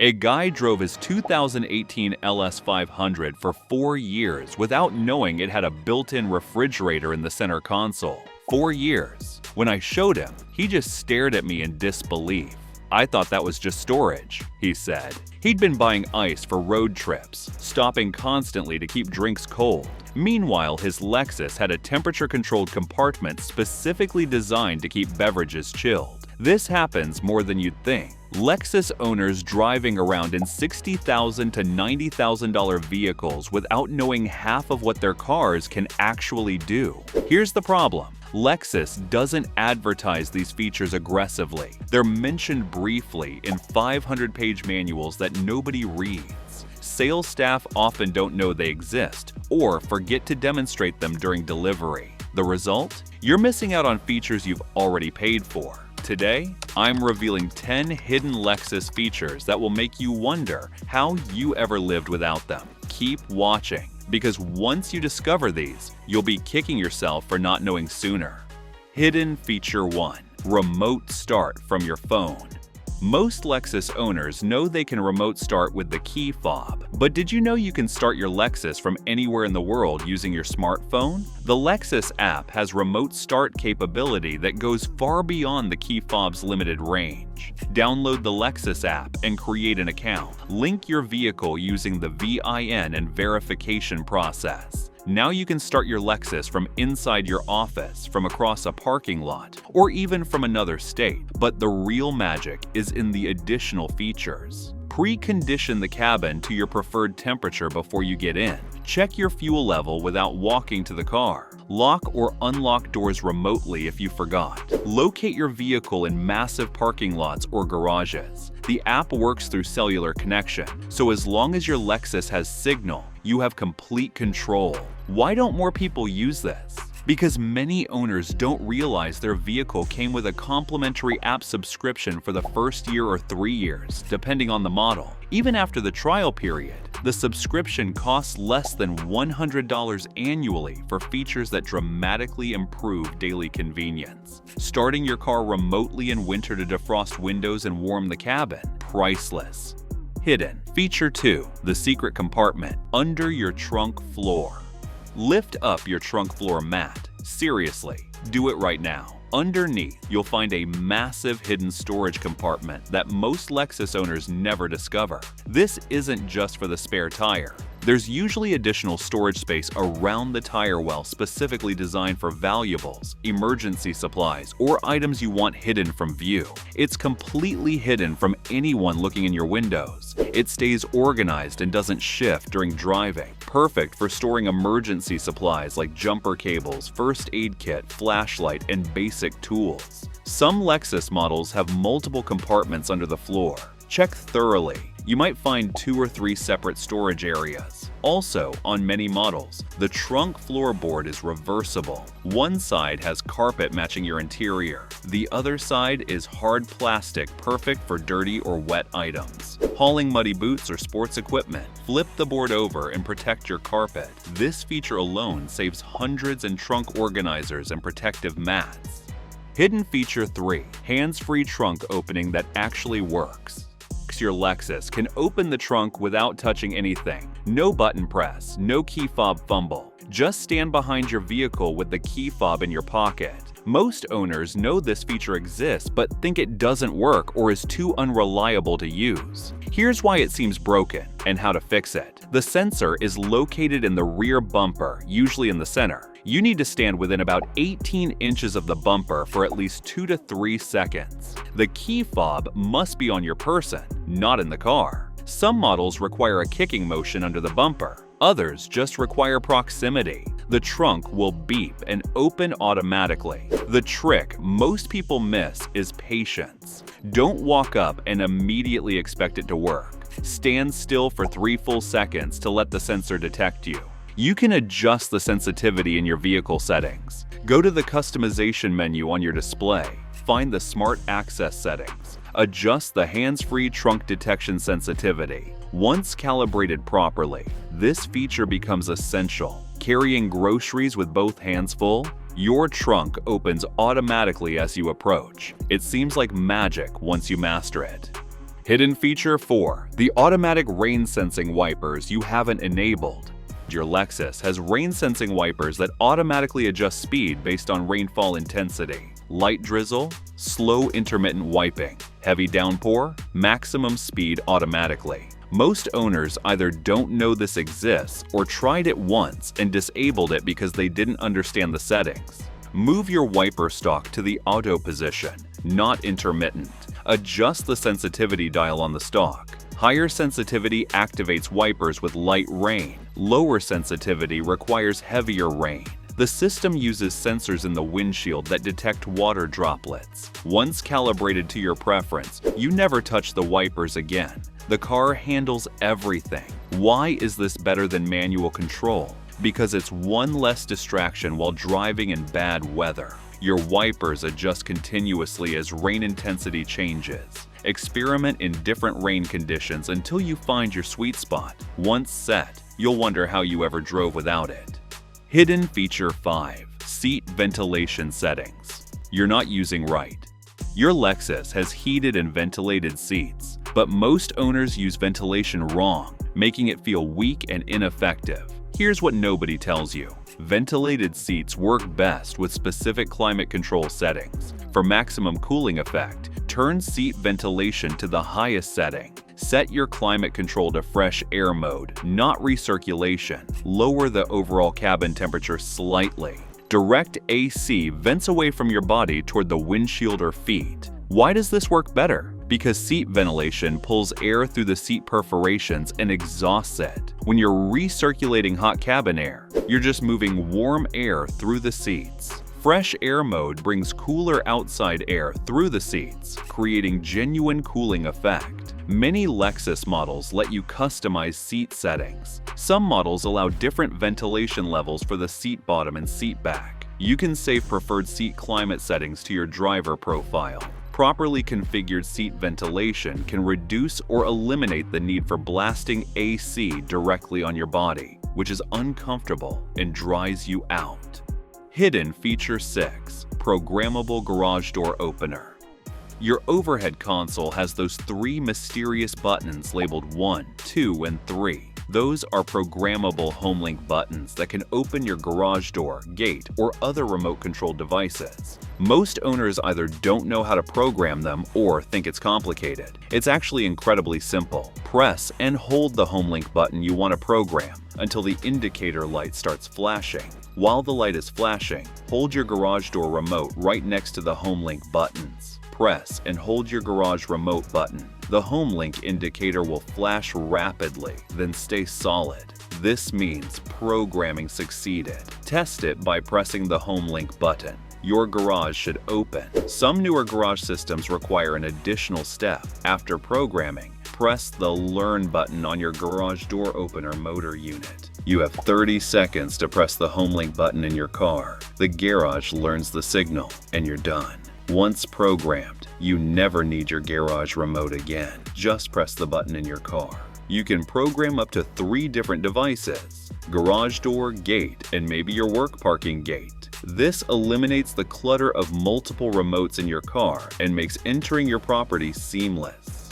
A guy drove his 2018 LS500 for 4 years without knowing it had a built-in refrigerator in the center console. 4 years. When I showed him, he just stared at me in disbelief. "I thought that was just storage," he said. He'd been buying ice for road trips, stopping constantly to keep drinks cold. Meanwhile, his Lexus had a temperature-controlled compartment specifically designed to keep beverages chilled. This happens more than you'd think. Lexus owners driving around in $60,000 to $90,000 vehicles without knowing half of what their cars can actually do. Here's the problem. Lexus doesn't advertise these features aggressively. They're mentioned briefly in 500-page manuals that nobody reads. Sales staff often don't know they exist or forget to demonstrate them during delivery. The result? You're missing out on features you've already paid for. Today, I'm revealing 10 hidden Lexus features that will make you wonder how you ever lived without them. Keep watching, because once you discover these, you'll be kicking yourself for not knowing sooner. Hidden Feature 1. Remote Start from your phone. Most Lexus owners know they can remote start with the key fob, but did you know you can start your Lexus from anywhere in the world using your smartphone? The Lexus app has remote start capability that goes far beyond the key fob's limited range. Download the Lexus app and create an account. Link your vehicle using the VIN and verification process. Now you can start your Lexus from inside your office, from across a parking lot, or even from another state. But the real magic is in the additional features. Precondition the cabin to your preferred temperature before you get in. Check your fuel level without walking to the car. Lock or unlock doors remotely if you forgot. Locate your vehicle in massive parking lots or garages. The app works through cellular connection, so as long as your Lexus has signal, you have complete control. Why don't more people use this? Because many owners don't realize their vehicle came with a complimentary app subscription for the first year or 3 years, depending on the model. Even after the trial period, the subscription costs less than $100 annually for features that dramatically improve daily convenience. Starting your car remotely in winter to defrost windows and warm the cabin? Priceless. Hidden. Feature 2. The secret compartment under your trunk floor. Lift up your trunk floor mat. Seriously, do it right now. Underneath, you'll find a massive hidden storage compartment that most Lexus owners never discover. This isn't just for the spare tire. There's usually additional storage space around the tire well specifically designed for valuables, emergency supplies, or items you want hidden from view. It's completely hidden from anyone looking in your windows. It stays organized and doesn't shift during driving. Perfect for storing emergency supplies like jumper cables, first aid kit, flashlight, and basic tools. Some Lexus models have multiple compartments under the floor. Check thoroughly. You might find 2 or 3 separate storage areas. Also, on many models, the trunk floorboard is reversible. One side has carpet matching your interior. The other side is hard plastic, perfect for dirty or wet items. Hauling muddy boots or sports equipment, flip the board over and protect your carpet. This feature alone saves hundreds in trunk organizers and protective mats. Hidden Feature 3. Hands-free trunk opening that actually works. Your Lexus can open the trunk without touching anything. No button press, no key fob fumble. Just stand behind your vehicle with the key fob in your pocket. Most owners know this feature exists but think it doesn't work or is too unreliable to use. Here's why it seems broken and how to fix it. The sensor is located in the rear bumper, usually in the center. You need to stand within about 18 inches of the bumper for at least 2 to 3 seconds. The key fob must be on your person, not in the car. Some models require a kicking motion under the bumper. Others just require proximity. The trunk will beep and open automatically. The trick most people miss is patience. Don't walk up and immediately expect it to work. Stand still for 3 full seconds to let the sensor detect you. You can adjust the sensitivity in your vehicle settings. Go to the customization menu on your display. Find the Smart Access settings. Adjust the hands-free trunk detection sensitivity. Once calibrated properly, this feature becomes essential. Carrying groceries with both hands full? Your trunk opens automatically as you approach. It seems like magic once you master it. Hidden feature 4. The automatic rain sensing wipers you haven't enabled. Your Lexus has rain sensing wipers that automatically adjust speed based on rainfall intensity. Light drizzle, slow intermittent wiping, heavy downpour, maximum speed automatically. Most owners either don't know this exists or tried it once and disabled it because they didn't understand the settings. Move your wiper stalk to the auto position, not intermittent. Adjust the sensitivity dial on the stalk. Higher sensitivity activates wipers with light rain. Lower sensitivity requires heavier rain. The system uses sensors in the windshield that detect water droplets. Once calibrated to your preference, you never touch the wipers again. The car handles everything. Why is this better than manual control? Because it's one less distraction while driving in bad weather. Your wipers adjust continuously as rain intensity changes. Experiment in different rain conditions until you find your sweet spot. Once set, you'll wonder how you ever drove without it. Hidden feature 5. Seat ventilation settings. You're not using right. Your Lexus has heated and ventilated seats, but most owners use ventilation wrong, making it feel weak and ineffective. Here's what nobody tells you. Ventilated seats work best with specific climate control settings. For maximum cooling effect, turn seat ventilation to the highest setting. Set your climate control to fresh air mode, not recirculation. Lower the overall cabin temperature slightly. Direct AC vents away from your body toward the windshield or feet. Why does this work better? Because seat ventilation pulls air through the seat perforations and exhausts it. When you're recirculating hot cabin air, you're just moving warm air through the seats. Fresh air mode brings cooler outside air through the seats, creating genuine cooling effect. Many Lexus models let you customize seat settings. Some models allow different ventilation levels for the seat bottom and seat back. You can save preferred seat climate settings to your driver profile. Properly configured seat ventilation can reduce or eliminate the need for blasting AC directly on your body, which is uncomfortable and dries you out. Hidden feature 6. Programmable garage door opener. Your overhead console has those 3 mysterious buttons labeled 1, 2, and 3. Those are programmable HomeLink buttons that can open your garage door, gate, or other remote-controlled devices. Most owners either don't know how to program them or think it's complicated. It's actually incredibly simple. Press and hold the HomeLink button you want to program until the indicator light starts flashing. While the light is flashing, hold your garage door remote right next to the HomeLink buttons. Press and hold your garage remote button. The HomeLink indicator will flash rapidly, then stay solid. This means programming succeeded. Test it by pressing the HomeLink button. Your garage should open. Some newer garage systems require an additional step. After programming, press the Learn button on your garage door opener motor unit. You have 30 seconds to press the HomeLink button in your car. The garage learns the signal, and you're done. Once programmed, you never need your garage remote again. Just press the button in your car. You can program up to 3 different devices: garage door, gate, and maybe your work parking gate. This eliminates the clutter of multiple remotes in your car and makes entering your property seamless.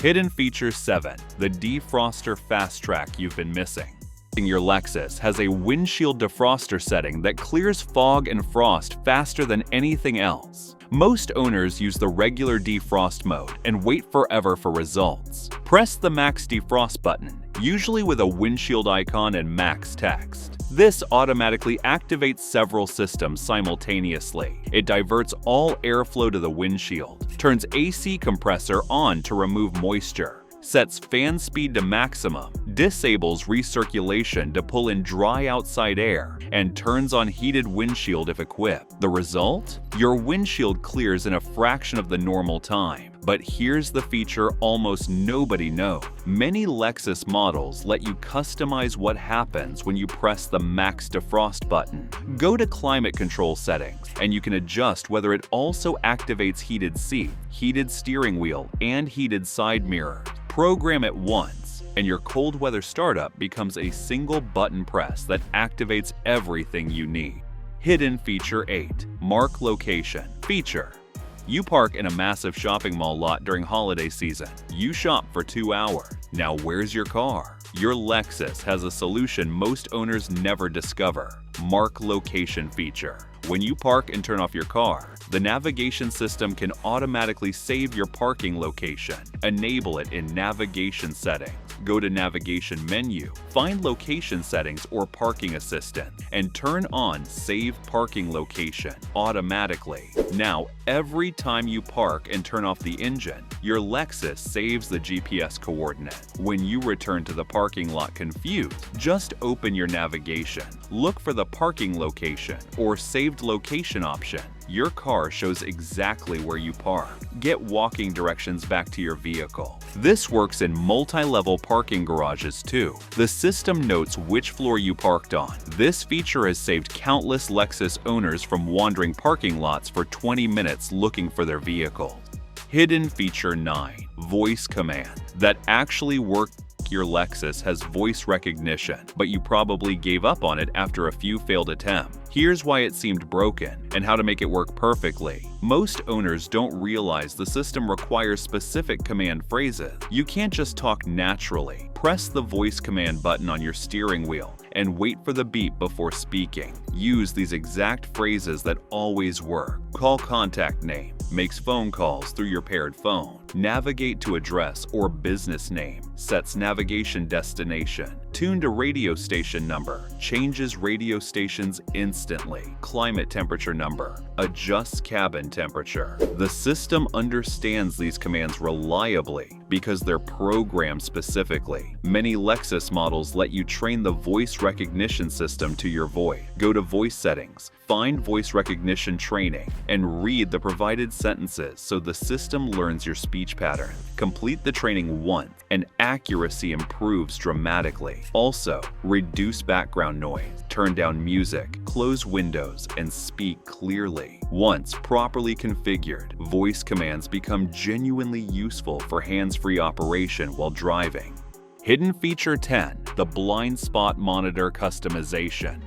Hidden feature 7. The defroster fast track you've been missing. Your Lexus has a windshield defroster setting that clears fog and frost faster than anything else. Most owners use the regular defrost mode and wait forever for results. Press the Max Defrost button, usually with a windshield icon and Max text. This automatically activates several systems simultaneously. It diverts all airflow to the windshield, turns AC compressor on to remove moisture, sets fan speed to maximum, disables recirculation to pull in dry outside air, and turns on heated windshield if equipped. The result? Your windshield clears in a fraction of the normal time. But here's the feature almost nobody knows. Many Lexus models let you customize what happens when you press the Max Defrost button. Go to Climate Control settings, and you can adjust whether it also activates heated seat, heated steering wheel, and heated side mirrors. Program it once, and your cold weather startup becomes a single button press that activates everything you need. Hidden feature 8. Mark location feature. You park in a massive shopping mall lot during holiday season. You shop for 2 hours. Now where's your car? Your Lexus has a solution most owners never discover: Mark Location feature. When you park and turn off your car, the navigation system can automatically save your parking location. Enable it in Navigation Settings. Go to Navigation menu, find Location Settings or Parking Assistant, and turn on Save Parking Location automatically. Now, every time you park and turn off the engine, your Lexus saves the GPS coordinate. When you return to the parking lot confused, just open your navigation, look for the parking location or saved location option. Your car shows exactly where you park. Get walking directions back to your vehicle. This works in multi-level parking garages too. The system notes which floor you parked on. This feature has saved countless Lexus owners from wandering parking lots for 20 minutes looking for their vehicle. Hidden feature 9. Voice command. That actually works. Your Lexus has voice recognition, but you probably gave up on it after a few failed attempts. Here's why it seemed broken and how to make it work perfectly. Most owners don't realize the system requires specific command phrases. You can't just talk naturally. Press the voice command button on your steering wheel and wait for the beep before speaking. Use these exact phrases that always work. Call contact name, makes phone calls through your paired phone. Navigate to address or business name, sets navigation destination. Tune to radio station number, changes radio stations instantly. Climate temperature number, adjusts cabin temperature. The system understands these commands reliably because they're programmed specifically. Many Lexus models let you train the voice recognition system to your voice. Go to voice settings, find voice recognition training, and read the provided sentences so the system learns your speech pattern. Complete the training once, and accuracy improves dramatically. Also, reduce background noise, turn down music, close windows, and speak clearly. Once properly configured, voice commands become genuinely useful for hands-free operation while driving. Hidden feature 10. The blind spot monitor customization.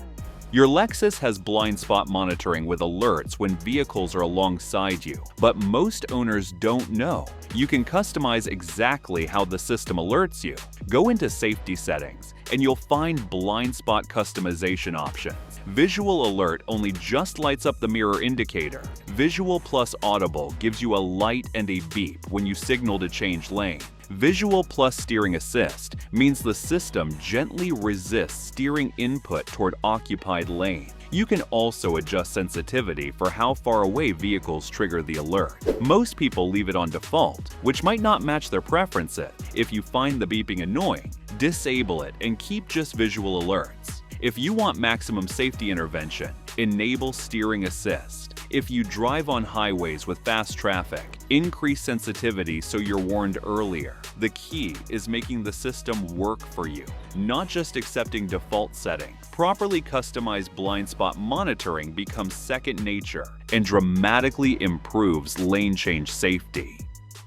Your Lexus has blind spot monitoring with alerts when vehicles are alongside you, but most owners don't know. You can customize exactly how the system alerts you. Go into Safety Settings, and you'll find blind spot customization options. Visual Alert only just lights up the mirror indicator. Visual plus Audible gives you a light and a beep when you signal to change lane. Visual plus Steering Assist means the system gently resists steering input toward occupied lane. You can also adjust sensitivity for how far away vehicles trigger the alert. Most people leave it on default, which might not match their preferences. If you find the beeping annoying, disable it and keep just visual alerts. If you want maximum safety intervention, enable Steering Assist. If you drive on highways with fast traffic, increase sensitivity so you're warned earlier. The key is making the system work for you, not just accepting default settings. Properly customized blind spot monitoring becomes second nature and dramatically improves lane change safety.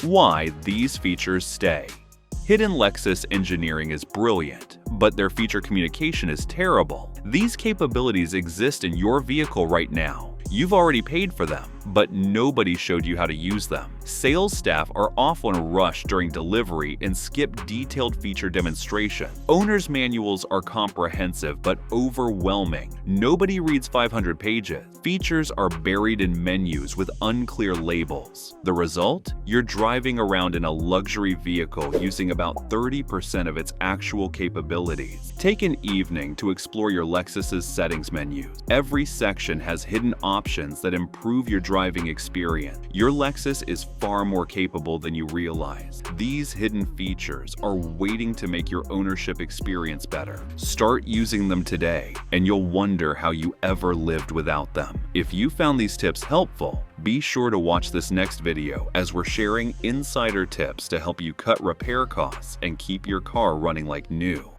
Why these features stay. Hidden Lexus engineering is brilliant, but their feature communication is terrible. These capabilities exist in your vehicle right now. You've already paid for them, but nobody showed you how to use them. Sales staff are often rushed during delivery and skip detailed feature demonstration. Owner's manuals are comprehensive but overwhelming. Nobody reads 500 pages. Features are buried in menus with unclear labels. The result? You're driving around in a luxury vehicle using about 30% of its actual capabilities. Take an evening to explore your Lexus's settings menu. Every section has hidden options that improve your driving experience. Your Lexus is far more capable than you realize. These hidden features are waiting to make your ownership experience better. Start using them today, and you'll wonder how you ever lived without them. If you found these tips helpful, be sure to watch this next video as we're sharing insider tips to help you cut repair costs and keep your car running like new.